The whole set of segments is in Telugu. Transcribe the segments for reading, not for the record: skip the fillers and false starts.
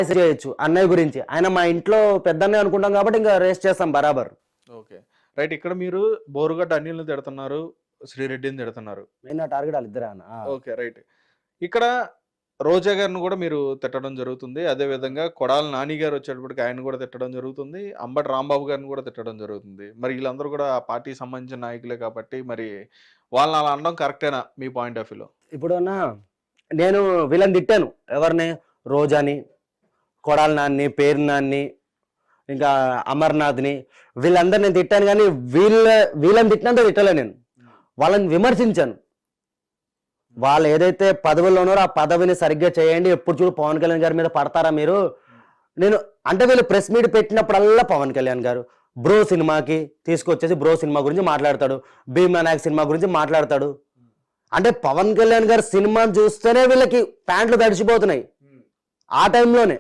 చేయొచ్చు అన్నయ్య గురించి. ఆయన మా ఇంట్లో పెద్దన్నయ్య అనుకుంటాం కాబట్టి ఇంకా రేస్ చేస్తాం బరాబర్. Okay, right. ఇక్కడ మీరు బోరుగడ్డ అనిల్ని తిడుతున్నారు, శ్రీరెడ్డిని తిడుతున్నారు. మెయిన్ నా టార్గెట్ వాళ్ళిద్దరే అన్న. Okay, right. ఇక్కడ రోజా గారిని కూడా మీరు తిట్టడం జరుగుతుంది. అదే విధంగా కొడాలి నాని గారు వచ్చేటప్పటికి ఆయన కూడా తిట్టడం జరుగుతుంది. అంబటి రాంబాబు గారిని కూడా తిట్టడం జరుగుతుంది. మరి వీళ్ళందరూ కూడా ఆ పార్టీకి సంబంధించిన నాయకులే కాబట్టి మరి వాళ్ళని అలా అనడం కరెక్టేనా మీ పాయింట్ ఆఫ్ వ్యూలో? ఇప్పుడు అన్న నేను వీళ్ళని తిట్టాను, ఎవరిని? రోజాని, కొడాలి నాన్ని, పేరు నాన్ని, ఇంకా అమర్నాథ్ని, వీళ్ళందరినీ నేను తిట్టాను. కానీ వీళ్ళని తిట్టినంత తిట్టలే నేను, వాళ్ళని విమర్శించాను. వాళ్ళు ఏదైతే పదవుల్లో ఉన్నారో ఆ పదవిని సరిగ్గా చేయండి. ఎప్పుడు చూడు పవన్ కళ్యాణ్ గారి మీద పడతారా మీరు? నేను అంటే వీళ్ళు ప్రెస్ మీట్ పెట్టినప్పుడల్లా పవన్ కళ్యాణ్ గారు బ్రో సినిమాకి తీసుకొచ్చేసి బ్రో సినిమా గురించి మాట్లాడతాడు, భీమా నాయక్ సినిమా గురించి మాట్లాడతాడు. అంటే పవన్ కళ్యాణ్ గారి సినిమాని చూస్తేనే వీళ్ళకి ప్యాంట్లు తడిచిపోతున్నాయి. ఆ టైంలోనే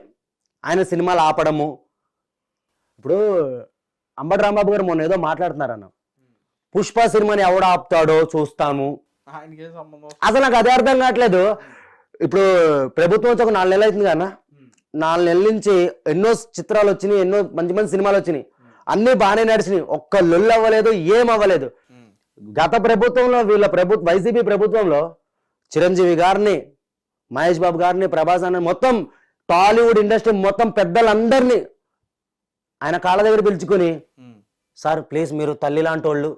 ఆయన సినిమాలు ఆపడము. ఇప్పుడు అంబటి రాంబాబు గారు మొన్న ఏదో మాట్లాడుతున్నారన్న, పుష్ప సినిమాని ఎవడు ఆపుతాడో చూస్తాము. అసలు నాకు అదే అర్థం కావట్లేదు. ఇప్పుడు ప్రభుత్వం వచ్చి ఒక 4 నెలలు అవుతుంది కన్నా, 4 నెలల నుంచి ఎన్నో చిత్రాలు వచ్చినాయి, ఎన్నో మంచి మంచి సినిమాలు వచ్చినాయి, అన్ని బాగానే నడిచినాయి. ఒక్క లొల్లు అవ్వలేదు, ఏం అవ్వలేదు. గత ప్రభుత్వంలో వీళ్ళ వైసీపీ ప్రభుత్వంలో చిరంజీవి గారిని, మహేష్ బాబు గారిని, ప్రభాస్ అన్న మొత్తం టాలీవుడ్ ఇండస్ట్రీ మొత్తం పెద్దలందరినీ ఆయన కాళ్ళ దగ్గర పిలుచుకుని, సార్ ప్లీజ్ మీరు తల్లి లాంటి వాళ్ళు,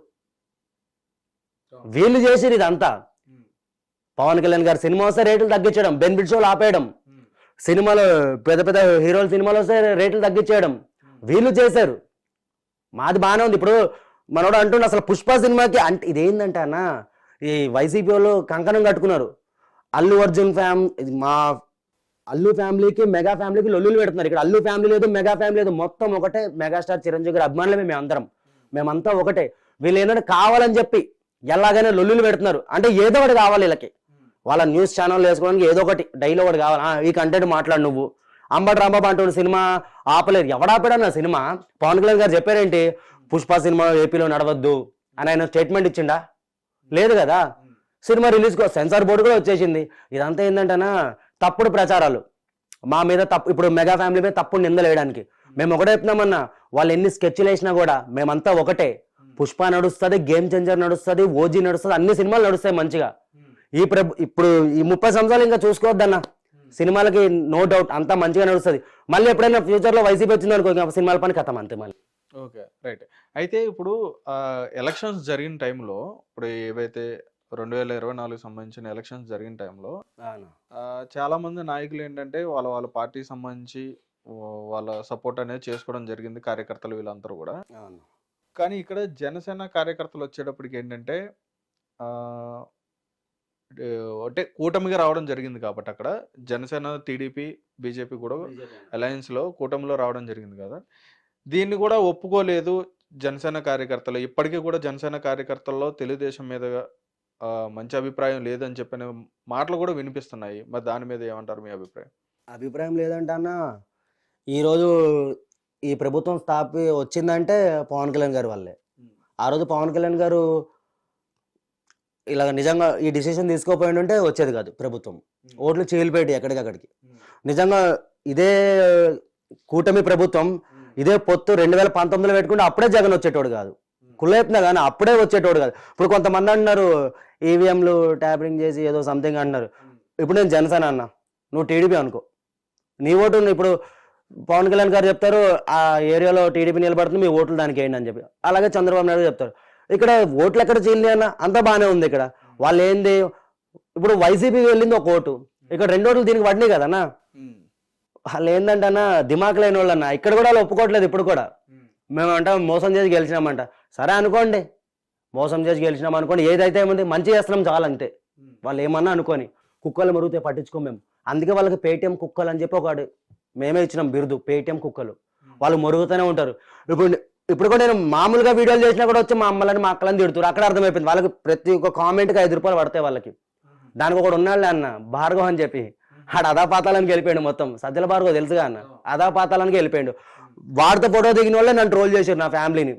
వీళ్ళు చేసిరు ఇదంతా. పవన్ కళ్యాణ్ గారు సినిమా వస్తే రేట్లు తగ్గించడం, బెనిఫిట్ షోలు ఆపేయడం, సినిమాలో పెద్ద పెద్ద హీరోల సినిమాలు వస్తే రేట్లు తగ్గించేయడం వీళ్ళు చేశారు. మాది బాగానే ఉంది. ఇప్పుడు మనోడు అంటుండే అసలు పుష్ప సినిమాకి అంటే ఇదేంటంటే అన్న, ఈ వైసీపీ వాళ్ళు కంకణం కట్టుకున్నారు. అల్లు అర్జున్ మా అల్లు ఫ్యామిలీకి మెగా ఫ్యామిలీకి లొల్లులు పెడుతున్నారు. ఇక్కడ అల్లు ఫ్యామిలీ లేదు, మెగా ఫ్యామిలీ లేదు, మొత్తం ఒకటే. మెగాస్టార్ చిరంజీవి గారి అభిమానులమే మేమందరం, మేమంతా ఒకటే. వీళ్ళు ఏంటంటే కావాలని చెప్పి ఎలాగైనా లొల్లులు పెడుతున్నారు. అంటే ఏదో ఒకటి కావాలి వీళ్ళకి, వాళ్ళ న్యూస్ ఛానల్ వేసుకోవడానికి ఏదో ఒకటి డైలీ ఒకటి కావాలి. ఈ కంటెంట్ మాట్లాడు నువ్వు. అంబటి రాంబాబు అంటున్న సినిమా ఆపలేదు, ఎవడాపాడన్న సినిమా? పవన్ కళ్యాణ్ గారు చెప్పారేంటి, పుష్ప సినిమా ఏపీలో నడవద్దు అని ఆయన స్టేట్మెంట్ ఇచ్చిండా? లేదు కదా. సినిమా రిలీజ్ సెన్సార్ బోర్డు కూడా వచ్చేసింది. ఇదంతా ఏంటంటేనా తప్పుడు ప్రచారాలు మా మీద. ఇప్పుడు మెగా ఫ్యామిలీ మీద తప్పుడు నిందలు వేయడానికి మేము ఒకటే చెప్తున్నామన్నా. వాళ్ళు ఎన్ని స్కెచ్లు వేసినా కూడా మేమంతా ఒకటే. పుష్ప నడుస్తుంది, గేమ్ చేంజర్ నడుస్తుంది, ఓజీ నడుస్తుంది, అన్ని సినిమాలు నడుస్తాయి మంచిగా. ఇప్పుడు ఈ 30 సంవత్సరాలు ఇంకా చూసుకోవద్దన్న, సినిమాలకి నో డౌట్ అంతా మంచిగా నడుస్తుంది. మళ్ళీ ఎప్పుడైనా ఫ్యూచర్ లో వైసీపీ వచ్చింది అనుకో, సినిమాల పని కథం అంతే మళ్ళీ. Okay, right. అయితే ఇప్పుడు ఎలక్షన్స్ జరిగిన టైంలో, ఇప్పుడు ఏవైతే 2024 సంబంధించిన ఎలక్షన్స్ జరిగిన టైంలో చాలా మంది నాయకులు ఏంటంటే వాళ్ళ పార్టీకి సంబంధించి వాళ్ళ సపోర్ట్ అనేది చేసుకోవడం జరిగింది, కార్యకర్తలు వీళ్ళందరూ కూడా. కానీ ఇక్కడ జనసేన కార్యకర్తలు వచ్చేటప్పటికి ఏంటంటే అంటే కూటమిగా రావడం జరిగింది కాబట్టి అక్కడ జనసేన, టీడీపీ, బీజేపీ కూడా అలయన్స్లో కూటమిలో రావడం జరిగింది కదా. దీన్ని కూడా ఒప్పుకోలేదు జనసేన కార్యకర్తలు. ఇప్పటికీ కూడా జనసేన కార్యకర్తల్లో తెలుగుదేశం మీద మంచి అభిప్రాయం లేదని చెప్పిన మాటలు కూడా వినిపిస్తున్నాయి. మరి దాని మీద ఏమంటారు మీ అభిప్రాయం? అభిప్రాయం లేదంటే అన్న, ఈరోజు ఈ ప్రభుత్వం వచ్చిందంటే పవన్ కళ్యాణ్ గారి వల్లే. ఆ రోజు పవన్ కళ్యాణ్ గారు ఇలాగ నిజంగా ఈ డిసిషన్ తీసుకోపోయిందంటే వచ్చేది కాదు ప్రభుత్వం. ఓట్లు చీలిపోయి ఎక్కడికక్కడికి. నిజంగా ఇదే కూటమి ప్రభుత్వం, ఇదే పొత్తు 2019లో పెట్టుకుంటే అప్పుడే జగన్ వచ్చేటోడు కాదు. కుళ్ళెప్పినా కానీ అప్పుడే వచ్చేటోడు కాదు. ఇప్పుడు కొంతమంది అంటున్నారు ఈవీఎంలు ట్యాపరింగ్ చేసి ఏదో సంథింగ్ అంటున్నారు. ఇప్పుడు నేను జనసేన అన్నా, నువ్వు టీడీపీ అనుకో, నీ ఓటు ఇప్పుడు పవన్ కళ్యాణ్ గారు చెప్తారు ఆ ఏరియాలో టీడీపీ నిలబడుతుంది, మీ ఓట్లు దానికి వేయండి అని చెప్పి. అలాగే చంద్రబాబు నాయుడు చెప్తారు. ఇక్కడ ఓట్లు ఎక్కడ చీలి అన్న, అంతా బాగానే ఉంది. ఇక్కడ వాళ్ళు ఏంది, ఇప్పుడు వైసీపీకి వెళ్ళింది ఒక ఓటు, ఇక్కడ 2 ఓట్లు దీనికి పడినాయి కదన్నా. వాళ్ళు ఏంటంటే అన్న దిమాక్ లేని వాళ్ళు అన్న. ఇక్కడ కూడా వాళ్ళు ఒప్పుకోవట్లేదు. ఇప్పుడు కూడా మేమంట మోసం చేసి గెలిచినామంట. సరే అనుకోండి, మోసం చేసి గెలిచినాం అనుకోండి, ఏదైతే ఏముంది మంచి చేస్తున్నాం చాలంతే. వాళ్ళు ఏమన్నా అనుకోని, కుక్కలు మరుగుతే పట్టించుకోం మేము. అందుకే వాళ్ళకి పేటీఎం కుక్కలు అని చెప్పి ఒకటి మేమే ఇచ్చినాం బిరుదు, పేటీఎం కుక్కలు. వాళ్ళు మరుగుతూనే ఉంటారు. ఇప్పుడు కూడా నేను మామూలుగా వీడియోలు చేసినా కూడా వచ్చి మా అమ్మలని మా అక్కలని తిడుతారు. అక్కడ అర్థమైపోయింది వాళ్ళకి. ప్రతి ఒక్క కామెంట్కి 5 రూపాయలు పడతాయి వాళ్ళకి. దానికి ఒకడు ఉన్నాడులే అన్న, భార్గవ్ అని చెప్పి, ఆడు అదాపాతాలని వెళ్ళిపోయాడు మొత్తం. సజ్జల భార్గవ్ తెలుసుగా అన్న, అదాపాతాలని వెళ్ళిపోయాడు. వాడితో ఫోటో దిగిన వాళ్ళే నన్ను ట్రోల్ చేశారు, నా ఫ్యామిలీని.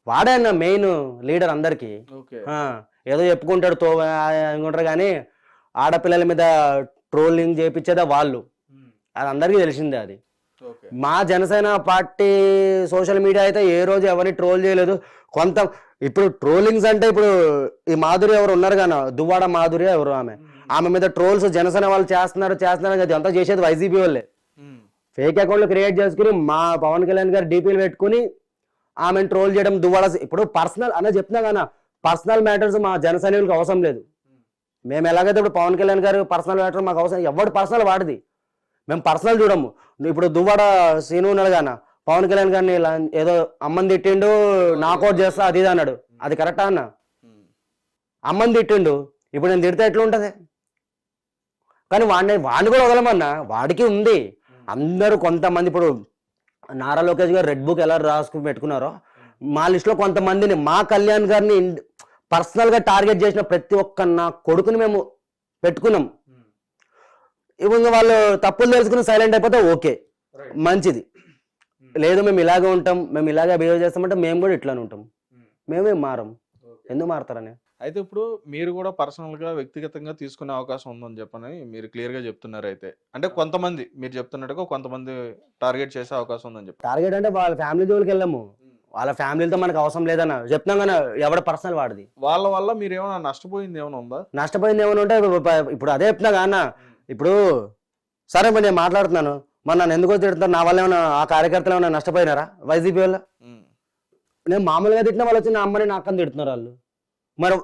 వాడే అన్న మెయిన్ లీడర్ అందరికి. ఏదో చెప్పుకుంటాడు అనుకుంటారు కానీ ఆడపిల్లల మీద ట్రోలింగ్ చేయించేదా వాళ్ళు. అది అందరికీ తెలిసిందే అది. ఓకే. మా జనసేన పార్టీ సోషల్ మీడియా అయితే ఏ రోజు ఎవరిని ట్రోల్ చేయలేదు. ఇప్పుడు ట్రోలింగ్స్ అంటే ఇప్పుడు ఈ మాధురి ఎవరు ఉన్నారు కానీ దువ్వాడ మాధురి ఎవరు ఆమె మీద ట్రోల్స్ జనసేన వాళ్ళు చేస్తున్నారు అది అంతా చేసేది వైసీపీ వాళ్ళే. ఫేక్ అకౌంట్లు క్రియేట్ చేసుకుని మా పవన్ కళ్యాణ్ గారు డీపీలు పెట్టుకుని ఆమెను ట్రోల్ చేయడం దువ్వాడ. ఇప్పుడు పర్సనల్ అన్న చెప్తున్నా కానీ పర్సనల్ మ్యాటర్స్ మా జనసైనికులకు అవసరం లేదు. మేము ఎలాగైతే ఇప్పుడు పవన్ కళ్యాణ్ గారు పర్సనల్ మ్యాటర్ మాకు అవసరం, ఎవడు పర్సనల్ వాడిది, మేము పర్సనల్ చూడము. ఇప్పుడు దువ్వాడ సీను ఉన్నాడు కానీ పవన్ కళ్యాణ్ గారిని ఏదో అమ్మని తిట్టిండు, నాకౌట్ చేస్తా అది ఇది అన్నాడు. అది కరెక్టా అన్న? అమ్మని తిట్టిండు, ఇప్పుడు నేను తిడితే ఎట్లా ఉంటుంది? కానీ వాడిని కూడా వదలమన్నా, వాడికి ఉంది. అందరూ కొంతమంది ఇప్పుడు నారా లోకేష్ గారు రెడ్ బుక్ ఎలా రాసుకుని పెట్టుకున్నారో మా లిస్టులో కొంతమందిని మా కళ్యాణ్ గారిని పర్సనల్గా టార్గెట్ చేసిన ప్రతి ఒక్క నా కొడుకుని మేము పెట్టుకున్నాం. ఇప్పుడు వాళ్ళు తప్పులు తెలుసుకుని సైలెంట్ అయిపోతే ఓకే, మంచిది. లేదు మేము ఇలాగే ఉంటాం, మేము ఇలాగే బిహేవ్ చేస్తామంటే మేము కూడా ఇట్లానే ఉంటాం, మేమేం మారం. ఎందుకు మారుతారని? అయితే ఇప్పుడు మీరు కూడా పర్సనల్గా వ్యక్తిగతంగా తీసుకునే అవకాశం ఉందని చెప్పని మీరు క్లియర్గా చెప్తున్నారు. అయితే అంటే కొంతమంది మీరు చెప్తున్నట్టుగా కొంతమంది టార్గెట్ చేసే అవకాశం ఉందని చెప్పి. టార్గెట్ అంటే వాళ్ళ ఫ్యామిలీ జోలికి వెళ్ళాము, వాళ్ళ ఫ్యామిలీతో మనకు అవసరం లేదన్న చెప్తున్నాం కానీ ఎవడ పర్సనల్ వాడిది. వాళ్ళ వల్ల మీరు ఏమైనా నష్టపోయింది ఏమైనా ఉందా? నష్టపోయింది ఏమైనా ఉంటే ఇప్పుడు అదే చెప్తున్నా కానీ ఇప్పుడు సరే మరి నేను మాట్లాడుతున్నాను, మరి నన్ను ఎందుకో తిడుతున్నారు, నా వల్ల ఏమైనా ఆ కార్యకర్తలు ఏమైనా నష్టపోయినారా వైసీపీ వల్ల? నేను మామూలుగా తిట్టిన వాళ్ళు వచ్చి నా అమ్మని నా అక్కని తిడుతున్నారు వాళ్ళు. మరి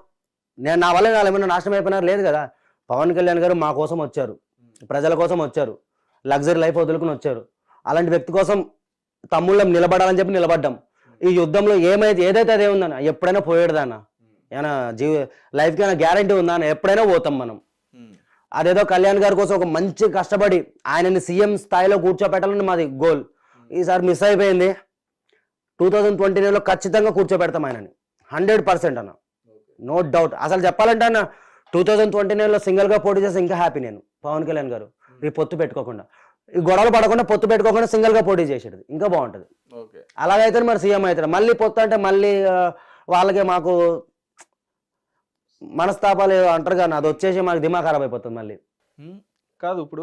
నేను నా వల్ల వాళ్ళు ఏమైనా నాశనం అయిపోయినారు? లేదు కదా. పవన్ కళ్యాణ్ గారు మా కోసం వచ్చారు, ప్రజల కోసం వచ్చారు, లగ్జరీ లైఫ్ వదులుకుని వచ్చారు. అలాంటి వ్యక్తి కోసం తమ్ముళ్ళం నిలబడాలని చెప్పి నిలబడ్డాం. ఈ యుద్ధంలో ఏదైతే అదే ఉందన్న, ఎప్పుడైనా పోయేదాన్న, ఏమైనా లైఫ్కి ఏమైనా గ్యారంటీ ఉందా అన్న? ఎప్పుడైనా పోతాం మనం. అదేదో కళ్యాణ్ గారి కోసం ఒక మంచి కష్టపడి ఆయనని సీఎం స్థాయిలో కూర్చోపెట్టాలని మాది గోల్. ఈసారి మిస్ అయిపోయింది. 2029లో ఖచ్చితంగా కూర్చోబెడతాం ఆయనని 100% అన్న, నో డౌట్. అసలు చెప్పాలంటే అన్న 2029లో సింగిల్గా పోటీ చేస్తే ఇంకా హ్యాపీ నేను. పవన్ కళ్యాణ్ గారు ఈ పొత్తు పెట్టుకోకుండా, ఈ గొడవలు పడకుండా పొత్తు పెట్టుకోకుండా సింగిల్గా పోటీ చేసేది ఇంకా బాగుంటుంది. అలాగైతే మరి సీఎం అవుతారు. మళ్ళీ పొత్తు అంటే మళ్ళీ వాళ్ళకి మాకు మనస్తాపాలు అంటారు కానీ అది వచ్చేసి మాకు దిమాగ్ ఖరాబ్ అయిపోతుంది మళ్ళీ. కాదు ఇప్పుడు